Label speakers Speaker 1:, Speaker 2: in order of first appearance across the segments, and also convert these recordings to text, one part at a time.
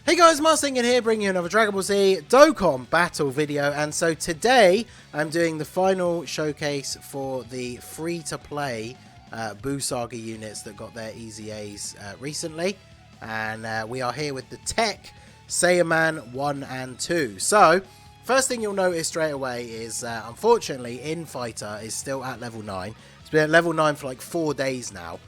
Speaker 1: Hey guys, Marsingin here, bringing you another Dragon Ball Z Dokkan battle video. And so today, I'm doing the final showcase for the free-to-play Buu Saga units that got their EZAs recently. And we are here with the TEQ, SAIYAMAN 1 and 2. So, first thing you'll notice straight away is, unfortunately, Infighter is still at level 9. It's been at level 9 for like 4 days now.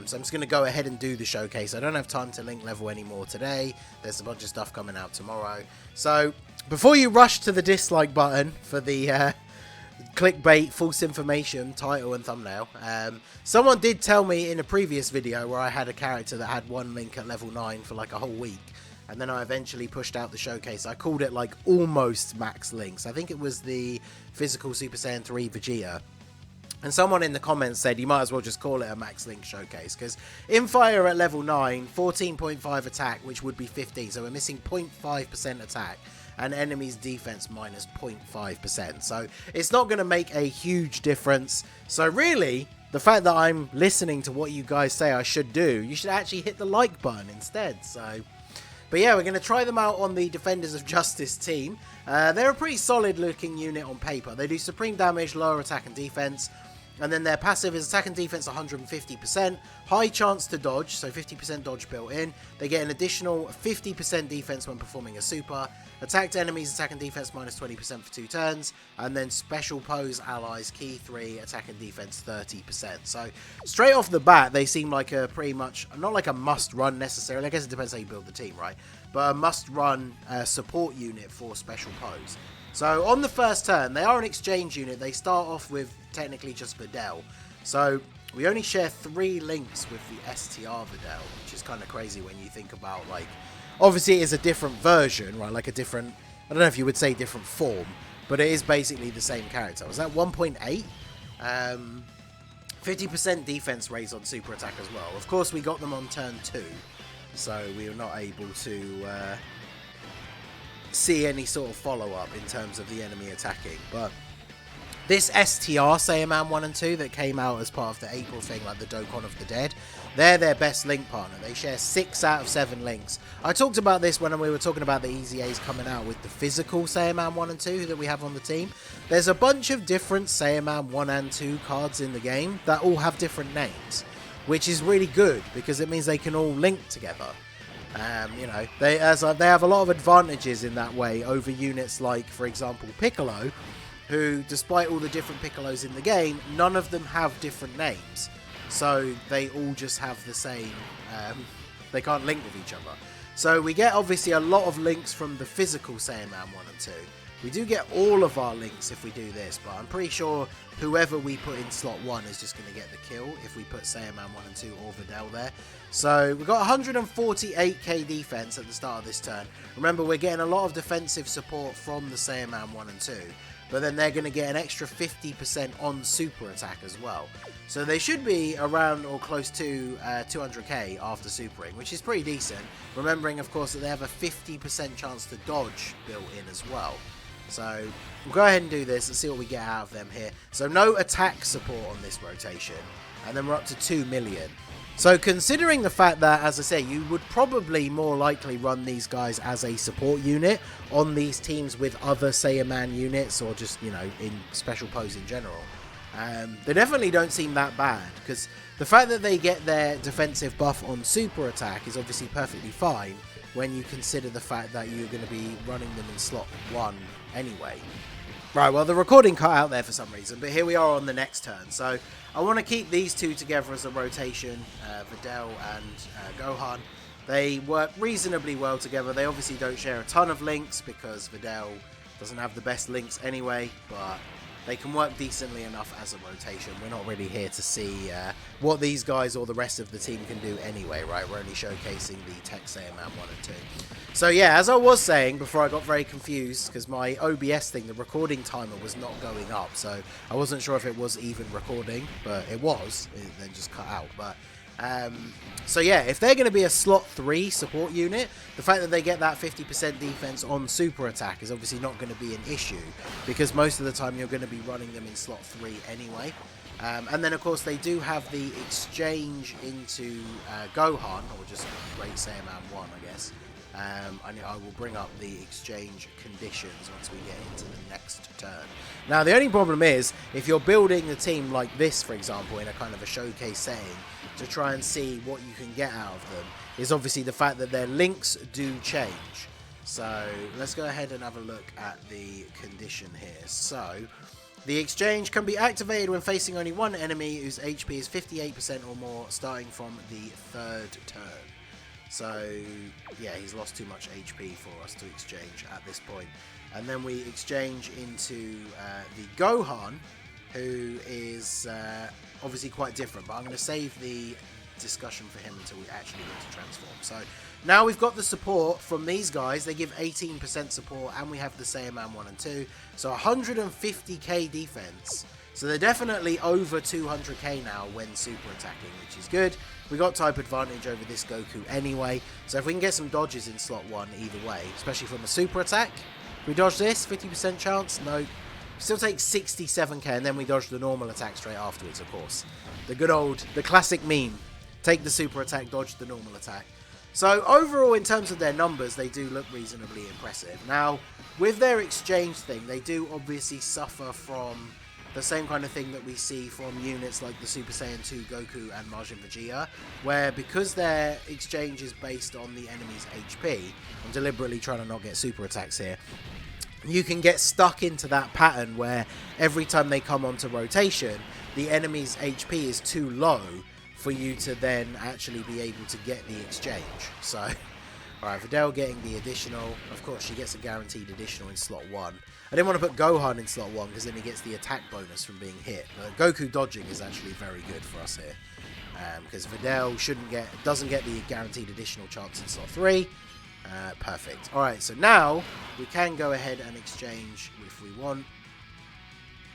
Speaker 1: So I'm just going to go ahead and do the showcase. I don't have time to link level anymore today. There's a bunch of stuff coming out tomorrow. So before you rush to the dislike button for the clickbait, false information, title and thumbnail, someone did tell me in a previous video where I had a character that had one link at level 9 for like a whole week. And then I eventually pushed out the showcase. I called it like almost max links. I think it was the physical Super Saiyan 3 Vegeta. And someone in the comments said you might as well just call it a max link showcase, because in fire at level 9, 14.5 attack, which would be 15, so we're missing 0.5% attack, and enemies defense minus 0.5%. So it's not going to make a huge difference. So really, the fact that I'm listening to what you guys say I should do, you should actually hit the like button instead. So, but yeah, we're going to try them out on the Defenders of Justice team. They're a pretty solid looking unit on paper. They do supreme damage, lower attack and defense. And then their passive is attack and defense 150%, high chance to dodge, so 50% dodge built in. They get an additional 50% defense when performing a super. Attacked enemies attack and defense minus 20% for 2 turns. And then special pose allies key 3, attack and defense 30%. So straight off the bat, they seem like a pretty much, not like a must run necessarily. I guess it depends how you build the team, right? But a must run support unit for special pose. So on the first turn, they are an exchange unit. They start off with technically just Videl. So we only share 3 links with the STR Videl, which is kind of crazy when you think about, like, obviously it is a different version, right? Like a different, I don't know if you would say different form, but it is basically the same character. Was that 1.8? 50% defense raise on super attack as well. Of course, we got them on turn 2, so we were not able to see any sort of follow-up in terms of the enemy attacking. But this STR SAIYAMAN 1 and 2 that came out as part of the April thing, like the Dokkan of the Dead, they're their best link partner. They share 6 out of 7 links. I talked about this when we were talking about the EZAs coming out with the physical SAIYAMAN 1 and 2 that we have on the team. There's a bunch of different SAIYAMAN 1 and 2 cards in the game that all have different names, which is really good because it means they can all link together. You know, they have a lot of advantages in that way over units like, for example, Piccolo, who, despite all the different Piccolos in the game, none of them have different names. So they all just have the same, they can't link with each other. So we get, obviously, a lot of links from the physical SAIYAMAN 1 and 2. We do get all of our links if we do this, but I'm pretty sure whoever we put in slot 1 is just going to get the kill if we put SAIYAMAN 1 and 2 or Videl there. So we've got 148k defense at the start of this turn. Remember, we're getting a lot of defensive support from the SAIYAMAN 1 and 2, but then they're going to get an extra 50% on super attack as well. So they should be around or close to 200k after supering, which is pretty decent. Remembering, of course, that they have a 50% chance to dodge built in as well. So we'll go ahead and do this and see what we get out of them here. So no attack support on this rotation, and then we're up to 2 million. So considering the fact that, as I say, you would probably more likely run these guys as a support unit on these teams with other SAIYAMAN units, or just, you know, in special pose in general, they definitely don't seem that bad, because the fact that they get their defensive buff on super attack is obviously perfectly fine when you consider the fact that you're going to be running them in slot 1 anyway. Right, well, the recording cut out there for some reason, but here we are on the next turn. So I want to keep these two together as a rotation, Videl and Gohan. They work reasonably well together. They obviously don't share a ton of links because Videl doesn't have the best links anyway, but they can work decently enough as a rotation. We're not really here to see what these guys or the rest of the team can do anyway, right? We're only showcasing the TEQ SAIYAMAN 1 and 2. So yeah, as I was saying before I got very confused, because my OBS thing, the recording timer was not going up, so I wasn't sure if it was even recording, but it was. It then just cut out. But so yeah, if they're going to be a slot 3 support unit, the fact that they get that 50% defense on super attack is obviously not going to be an issue, because most of the time you're going to be running them in slot 3 anyway. And then of course they do have the exchange into Gohan, or just Great SAIYAMAN 1, I guess. I will bring up the exchange conditions once we get into the next turn. Now, the only problem is, if you're building a team like this, for example, in a kind of a showcase setting, to try and see what you can get out of them, is obviously the fact that their links do change. So, let's go ahead and have a look at the condition here. So, the exchange can be activated when facing only one enemy whose HP is 58% or more, starting from the 3rd turn. So, yeah, he's lost too much HP for us to exchange at this point. And then we exchange into the Gohan, who is obviously quite different. But I'm going to save the discussion for him until we actually get to transform. So, now we've got the support from these guys. They give 18% support, and we have the SAIYAMAN 1 and 2. So, 150k defense. So they're definitely over 200k now when super attacking, which is good. We got type advantage over this Goku anyway. So if we can get some dodges in slot 1 either way, especially from a super attack. If we dodge this, 50% chance? No. Still take 67k, and then we dodge the normal attack straight afterwards, of course. The classic meme. Take the super attack, dodge the normal attack. So overall, in terms of their numbers, they do look reasonably impressive. Now, with their exchange thing, they do obviously suffer from the same kind of thing that we see from units like the Super Saiyan 2 Goku and Majin Vegeta, where because their exchange is based on the enemy's HP, I'm deliberately trying to not get super attacks here, you can get stuck into that pattern where every time they come onto rotation, the enemy's HP is too low for you to then actually be able to get the exchange. So, alright, Videl getting the additional. Of course, she gets a guaranteed additional in slot 1. I didn't want to put Gohan in slot 1 because then he gets the attack bonus from being hit. But Goku dodging is actually very good for us here. Because Videl doesn't get the guaranteed additional chance in slot 3. Perfect. Alright, so now we can go ahead and exchange if we want.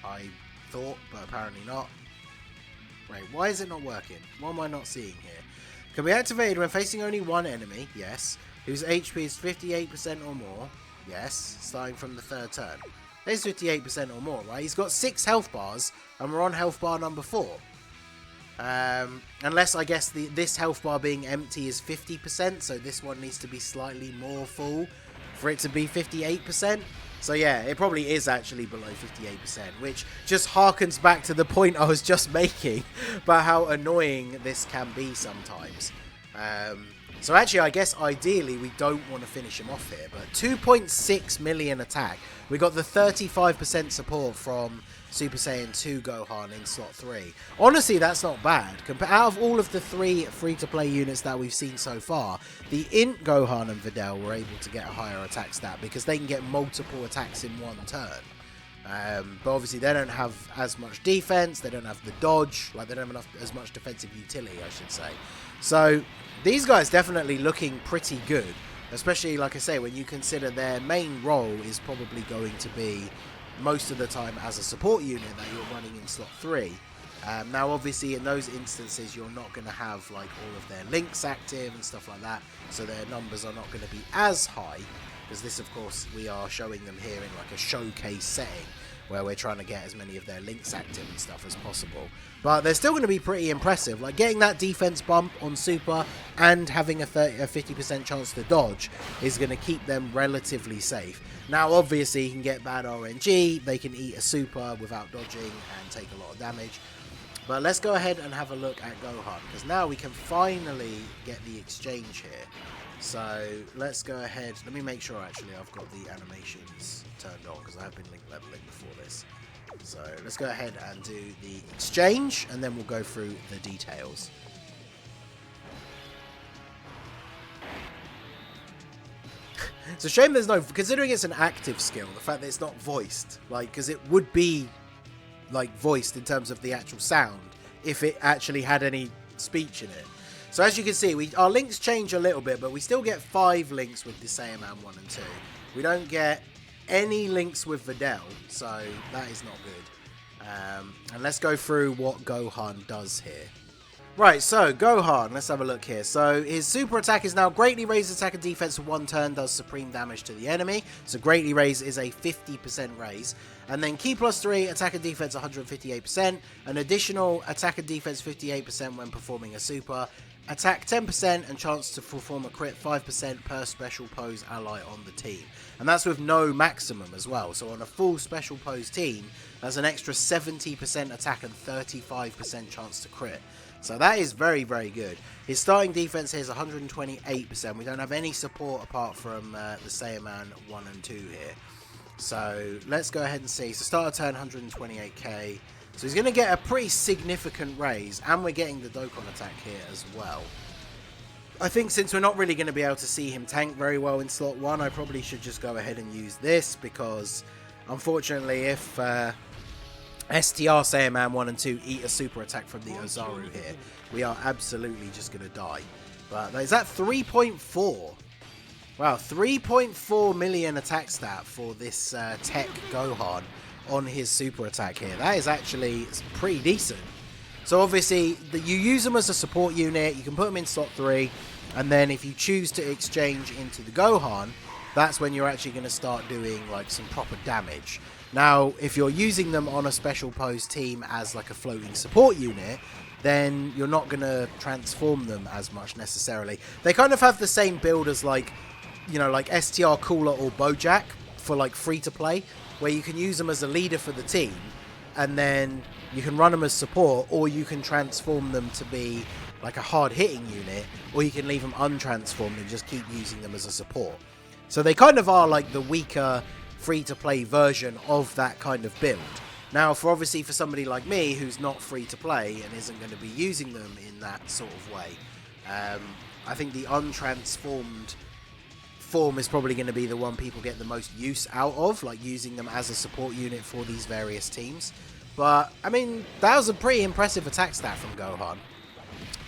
Speaker 1: I thought, but apparently not. Right, why is it not working? What am I not seeing here? Can be activated when facing only one enemy, yes, whose HP is 58% or more, yes, starting from the 3rd turn. There's 58% or more, right? He's got 6 health bars, and we're on health bar number 4. Unless, I guess, this health bar being empty is 50%, so this one needs to be slightly more full for it to be 58%. So yeah, it probably is actually below 58%, which just harkens back to the point I was just making about how annoying this can be sometimes. So actually, I guess ideally we don't want to finish him off here, but 2.6 million attack. We got the 35% support from Super Saiyan 2 Gohan in slot 3. Honestly, that's not bad. Out of all of the 3 free-to-play units that we've seen so far, the Int Gohan and Videl were able to get a higher attack stat because they can get multiple attacks in one turn. But obviously they don't have as much defense, they don't have the dodge, like they don't have as much defensive utility, I should say. So these guys definitely looking pretty good, especially, like I say, when you consider their main role is probably going to be most of the time as a support unit that you're running in slot 3. Now obviously in those instances you're not going to have like all of their links active and stuff like that, so their numbers are not going to be as high, because this, of course, we are showing them here in like a showcase setting where we're trying to get as many of their links active and stuff as possible. But they're still going to be pretty impressive. Like getting that defense bump on super and having a 50% chance to dodge is going to keep them relatively safe. Now, obviously, you can get bad RNG. They can eat a super without dodging and take a lot of damage. But let's go ahead and have a look at Gohan, because now we can finally get the exchange here. So let's go ahead. Let me make sure actually I've got the animations turned on, because I have been link leveling before this. So let's go ahead and do the exchange, and then we'll go through the details. It's a shame there's no, considering it's an active skill, the fact that it's not voiced, like, because it would be like voiced in terms of the actual sound if it actually had any speech in it. So as you can see, our links change a little bit, but we still get 5 links with the SAIYAMAN 1 and 2. We don't get any links with Videl, so that is not good. And let's go through what Gohan does here. Right, so Gohan, let's have a look here. So his super attack is now greatly raised attack and defense for 1 turn, does supreme damage to the enemy. So greatly raised is a 50% raise. And then key plus 3, attack and defense 158%. An additional attack and defense 58% when performing a super. Attack 10% and chance to perform a crit 5% per special pose ally on the team. And that's with no maximum as well. So on a full special pose team, there's an extra 70% attack and 35% chance to crit. So that is very, very good. His starting defense here is 128%. We don't have any support apart from the SAIYAMAN 1 and 2 here. So let's go ahead and see. So start of turn, 128k. So he's going to get a pretty significant raise, and we're getting the Dokkan attack here as well. I think since we're not really going to be able to see him tank very well in slot 1, I probably should just go ahead and use this, because unfortunately if STR SAIYAMAN 1 and 2 eat a super attack from the Ozaru here, we are absolutely just going to die. But is that 3.4? Wow, 3.4 million attack stat for this TEQ Gohan on his super attack here. That is actually pretty decent. So obviously, you use them as a support unit, you can put them in slot 3, and then if you choose to exchange into the Gohan, that's when you're actually going to start doing like some proper damage. Now, if you're using them on a special pose team as like a floating support unit, then you're not going to transform them as much necessarily. They kind of have the same build as like, you know, like STR Cooler or Bojack for like free to play, where you can use them as a leader for the team, and then you can run them as support, or you can transform them to be like a hard-hitting unit, or you can leave them untransformed and just keep using them as a support. So they kind of are like the weaker free-to-play version of that kind of build. Now, obviously for somebody like me who's not free-to-play and isn't going to be using them in that sort of way, I think the untransformed form is probably going to be the one people get the most use out of, like using them as a support unit for these various teams. But I mean, that was a pretty impressive attack stat from Gohan,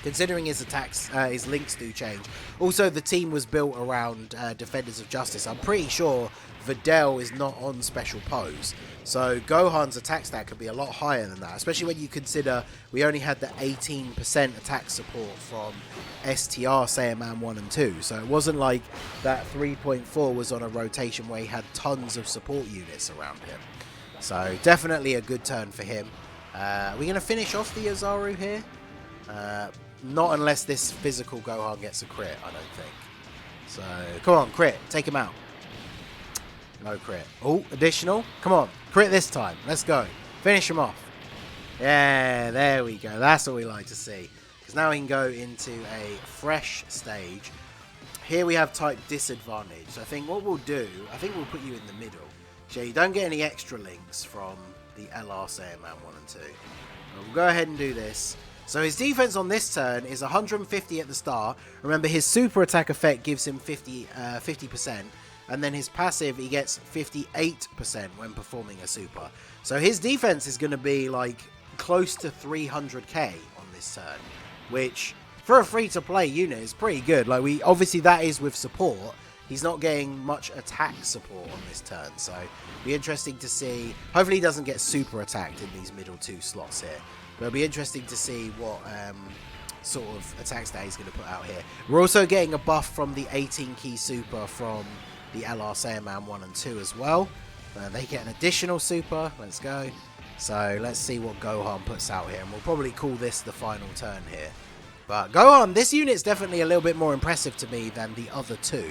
Speaker 1: considering his attacks, his links do change. Also, the team was built around Defenders of Justice. I'm pretty sure Videl is not on special pose, so Gohan's attack stat could be a lot higher than that, especially when you consider we only had the 18% attack support from STR SAIYAMAN 1 and 2, so it wasn't like that 3.4 was on a rotation where he had tons of support units around him. So definitely a good turn for him. Are we going to finish off the Ozaru here? Not unless this physical Gohan gets a crit, I don't think. So come on, crit, take him out. No crit. Oh, additional. Come on. Crit this time. Let's go. Finish him off. Yeah, there we go. That's what we like to see. Because now we can go into a fresh stage. Here we have type disadvantage. So I think what we'll do, I think we'll put you in the middle. So you don't get any extra links from the LR SAIYAMAN 1 and 2. But we'll go ahead and do this. So his defense on this turn is 150 at the start. Remember, his super attack effect gives him 50%. And then his passive, he gets 58% when performing a super. So his defense is going to be like close to 300k on this turn, which for a free-to-play unit is pretty good. Like, obviously that is with support. He's not getting much attack support on this turn, so it'll be interesting to see. Hopefully he doesn't get super attacked in these middle 2 slots here. But it'll be interesting to see what sort of attacks that he's going to put out here. We're also getting a buff from the 18 key super from the LR SAIYAMAN 1 and 2 as well. They get an additional super. Let's go. So let's see what Gohan puts out here. And we'll probably call this the final turn here. But Gohan, this unit's definitely a little bit more impressive to me than the other 2.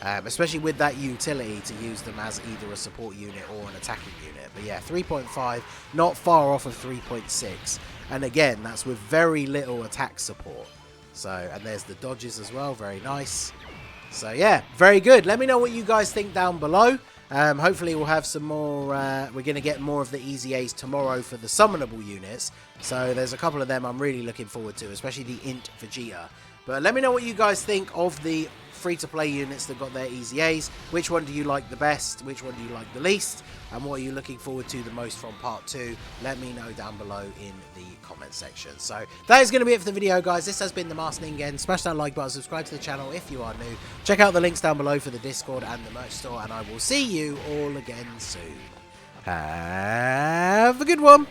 Speaker 1: Especially with that utility to use them as either a support unit or an attacking unit. But yeah, 3.5, not far off of 3.6. And again, that's with very little attack support. So, and there's the dodges as well. Very nice. So yeah, very good. Let me know what you guys think down below. Hopefully we'll have some more, we're going to get more of the Easy A's tomorrow for the summonable units. So there's a couple of them I'm really looking forward to, especially the Int Vegeta. But let me know what you guys think of the free-to-play units that got their Easy A's. Which one do you like the best? Which one do you like the least? And what are you looking forward to the most from part 2? Let me know down below in the comment section. So that is going to be it for the video, guys. This has been the Master Ningen. Smash that like button, subscribe to the channel if you are new. Check out the links down below for the Discord and the merch store, and I will see you all again soon. Have a good one.